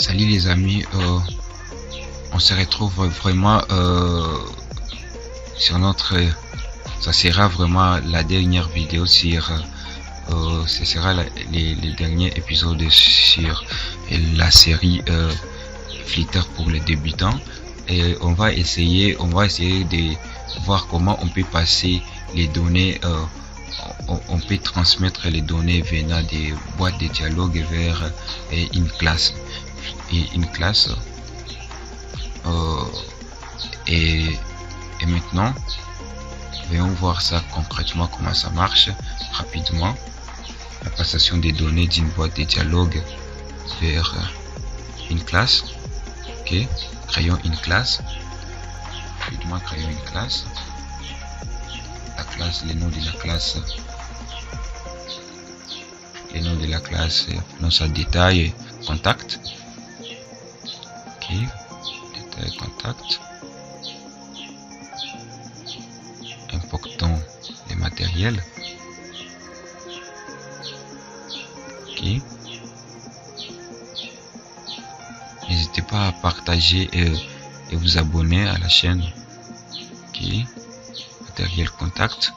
Salut les amis, on se retrouve vraiment sur notre, ça sera vraiment la dernière vidéo sur, ce sera les derniers épisodes sur la série Flitter pour les débutants, et on va essayer de voir comment on peut passer les données, on peut transmettre les données venant des boîtes de dialogue vers une classe. Et maintenant voyons voir ça concrètement, comment ça marche rapidement, la passation des données d'une boîte de dialogue vers une classe. Ok, créons une classe rapidement, créons une classe, le nom de la classe, dans sa détail contact. Ok, détail contact, important les matériels. Ok, n'hésitez pas à partager et vous abonner à la chaîne. Ok, matériel contact.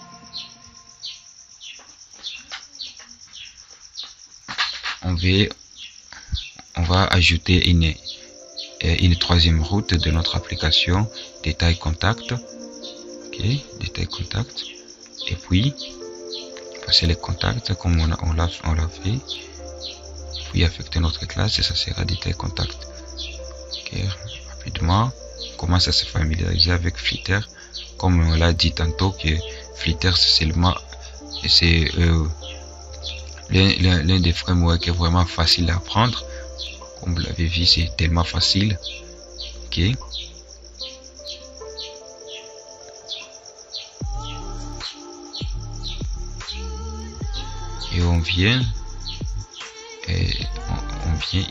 On va ajouter une troisième route de notre application, détail contact. Ok, détail contact, et puis passer les contacts comme on l'a fait, puis affecter notre classe et ça sera détail contact. Ok, rapidement on commence à se familiariser avec Flitter. Comme on l'a dit tantôt, que Flitter c'est l'un des frameworks est vraiment facile à apprendre. Comme vous l'avez vu, c'est tellement facile. Ok, et on vient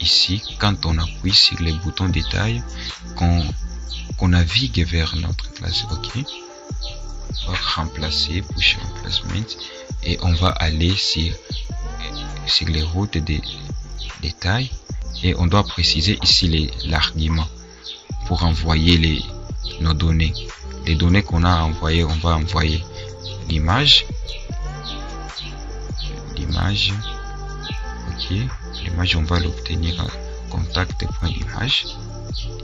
ici, quand on appuie sur les boutons détail, qu'on navigue vers notre classe. Ok, on va remplacer, push replacement, et on va aller sur les routes de détail, et on doit préciser ici l'argument pour envoyer nos données. Les données qu'on a envoyées, on va envoyer l'image. Ok, l'image on va l'obtenir à contact.image.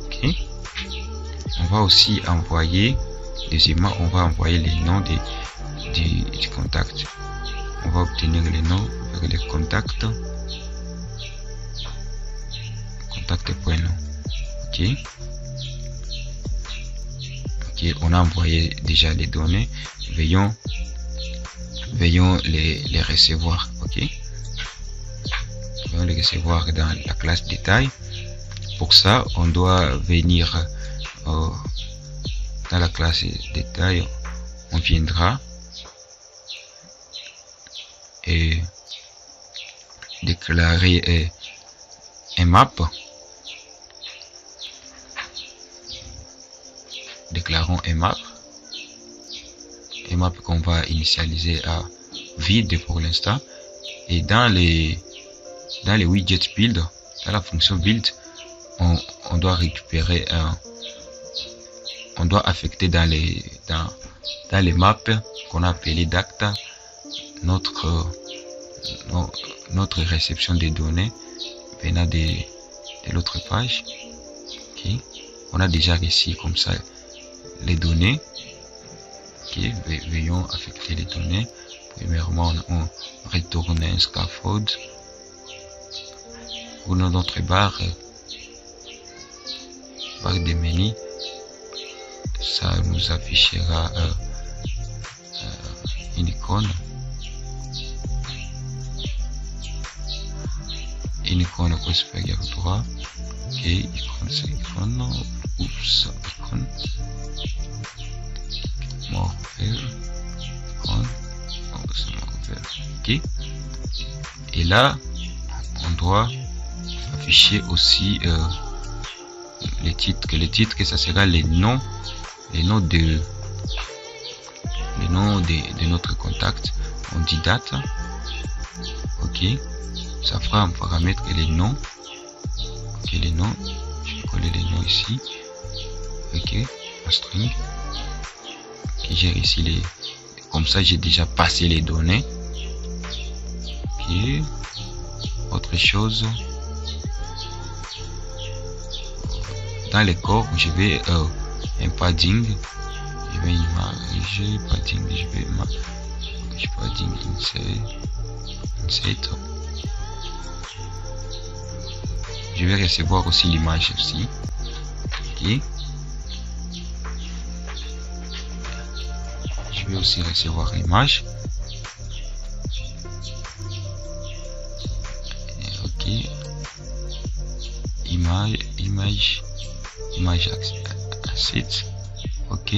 Ok, on va aussi envoyer deuxièmement, on va envoyer les noms du contact. On va obtenir les noms vers les contacts, contact.nom. Ok, on a envoyé déjà les données. Veillons les recevoir. Ok, veillons les recevoir dans la classe détail. Pour ça, on doit venir dans la classe détail. On viendra et déclarer un map. Déclarons un map qu'on va initialiser à vide pour l'instant. Et dans les widgets build, dans la fonction build, on doit récupérer on doit affecter dans les maps qu'on a appelé data notre réception des données venant de l'autre page. Ok, on a déjà reçu comme ça les données. Ok, veillons affecter les données. Premièrement, on retourne un scaffold ou dans notre barre de menu. Ça nous affichera une icône. Pour supérieur droit. Ok, icône, c'est icône. Oups, icône. Mort vert. Icône. Ok. Et là, on doit afficher aussi les titres, ça sera les noms de notre contact. On dit date. Ok, ça fera un paramètre et les noms. Ok, les noms. Je vais coller les noms ici. Ok, un string qui gère ici les. Comme ça, j'ai déjà passé les données. Ok, autre chose. Dans les corps, je vais un padding. Je vais imaginer padding. Je padding insert. Je vais recevoir aussi l'image aussi. Ok. Je vais aussi recevoir l'image. Ok. Image assets. Ok.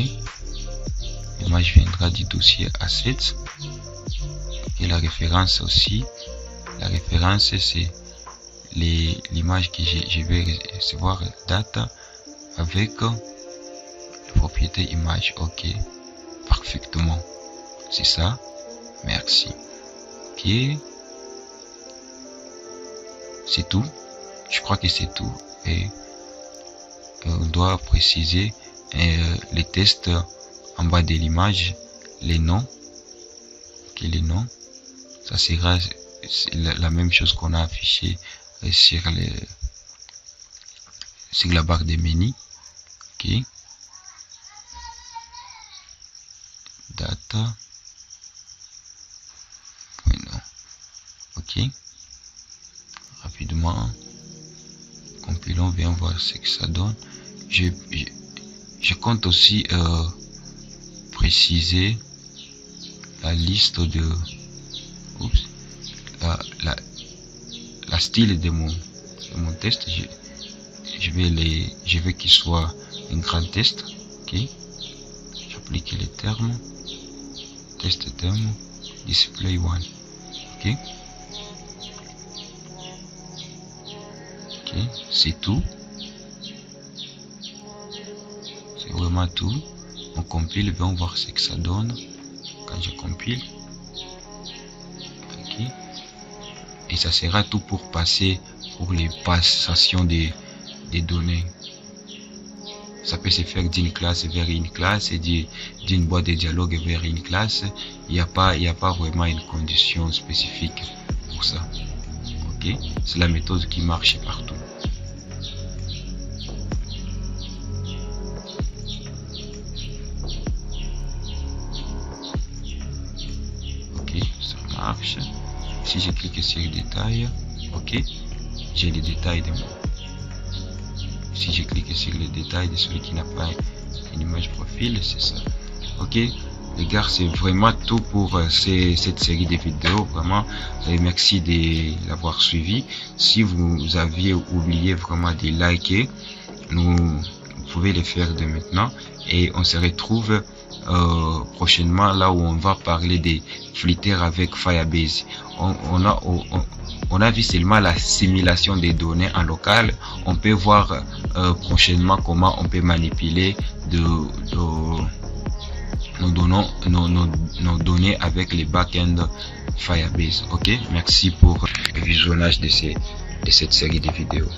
L'image viendra du dossier assets. Et la référence aussi. La référence c'est l'image que je vais recevoir data avec propriété image. Ok, parfaitement, c'est ça, merci. Ok, c'est tout, je crois que c'est tout. Et on doit préciser les tests en bas de l'image, les noms. Ok, les noms, ça sera la même chose qu'on a affiché sur la barre des menus. Ok, data, non. Ok, rapidement compilons, viens voir ce que ça donne. Je compte aussi préciser la liste de la style de mon test. Je vais qu'il soit un grand test. Ok, j'applique les termes, test terme, display one. Ok, ok, c'est tout, c'est vraiment tout. On compile, on va voir ce que ça donne quand je compile. Ok, et ça sera tout pour passer pour les passations des données. Ça peut se faire d'une classe vers une classe et d'une boîte de dialogue vers une classe. Il n'y a pas vraiment une condition spécifique pour ça. Ok, c'est la méthode qui marche partout. Ok, ça marche. Si je clique sur les détails, ok, j'ai les détails de moi. Si je clique sur les détails de celui qui n'a pas une image profil, c'est ça. Ok, les gars, c'est vraiment tout pour cette série de vidéos. Vraiment, merci de l'avoir suivi. Si vous aviez oublié vraiment de liker, vous pouvez le faire de maintenant. Et on se retrouve prochainement là où on va parler des filtres avec Firebase. On a vu seulement la simulation des données en local. On peut voir prochainement comment on peut manipuler nos données avec les back-end Firebase. Ok, merci pour le visionnage de cette série de vidéos.